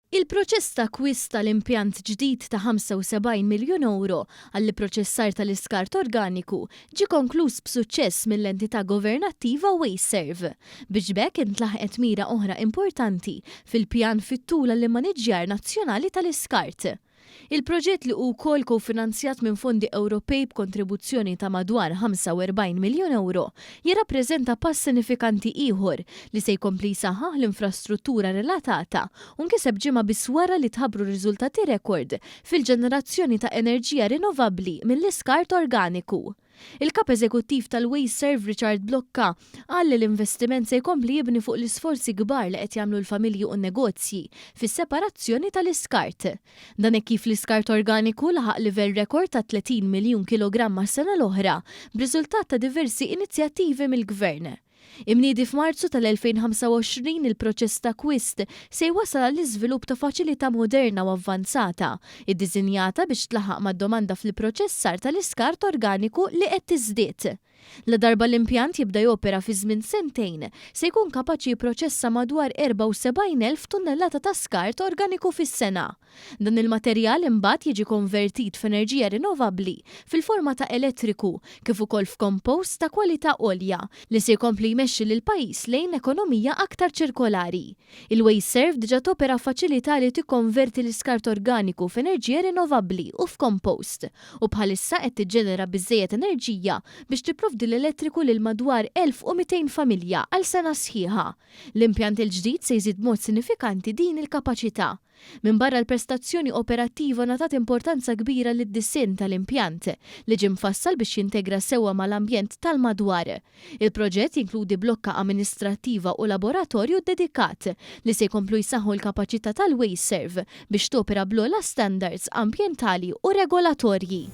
Il-proċess ta' akkwist tal-impjant ġdid ta' 75 miljun euro għall-proċessar tal-iskart organiku ġie konkluż b'suċċess mill-entità governattiva Wasteserv biex bekk intlaħqet mira oħra importanti fil-pjan fit-tul għall-Maniġġjar Nazzjonali tal-Iskart. Il-proġett li wkoll kofinanzjat minn fondi Ewropej b'kontribuzzjoni ta' madwar 45 miljun euro jirrappreżenta pass sinifikanti ieħor li se jkompli jsaħħaħ l-infrastruttura relatata u nkiseb ġimgħa biss wara li tħabbru riżultati rekord fil-ġenerazzjoni ta' enerġija rinnovabbli mill-iskart organiku. Il-kap eżekuttiv tal-Wasteserv Richard Blokka qal li l-investiment se jkompli jibni fuq l-isforzi kbar li qed jagħmlu l-familji u n-negozji fis-separazzjoni tal-iskart. Dan hekk kif l-iskart organiku laħaq livell rekord ta' 30 miljun kilogramma s-sena l-oħra b'riżultat ta' diversi inizjattivi mill-Gvern. Imniedi f'Marzu tal-2025 il-proċess ta' akkwist se jwassal għall-iżvilupp ta' faċilità moderna u avvanzata, iddiżinjata biex tlaħaq mad-domanda fil-proċessar tal-iskart organiku li qed tiżdied. La darba l-impjant jibda jopera fi żmien sentejn se jkun kapaċi jipproċessa madwar 74,000 tunnellata ta' skart organiku fis-sena. Dan il-materjal imbagħad jiġi konvertit f'enerġija rinnovabbli fil-forma ta' elettriku kif ukoll f'kompost ta' kwalità għolja li se jkompli jmexxi lil pajjiż lejn ekonomija aktar ċirkolari. Il-Wasteserv diġà topera faċilità li tikkonverti l-iskart organiku f'enerġija rinnovabbli u f'kompost u bħalissa qed tiġġenera biżżejjed enerġija biex tipprovdi l-elettriku lil madwar 1200 familja għal sena sħiħa. L-impjant il-ġdid se jżid mod sinifikanti din il-kapaċità. Min barra l-prestazzjoni operattiva natat importanza kbira lid-dissin tal-impjant li ġie mfassal biex jintegra sewwa mal-ambjent tal-madwar. Il-proġett jinkludi blokka amministrattiva u laboratorju dedikat li se jkomplu jsaħħu l-kapaċità tal-Wasteserv biex topera bl-ogħla standards ambjentali u regolatorji.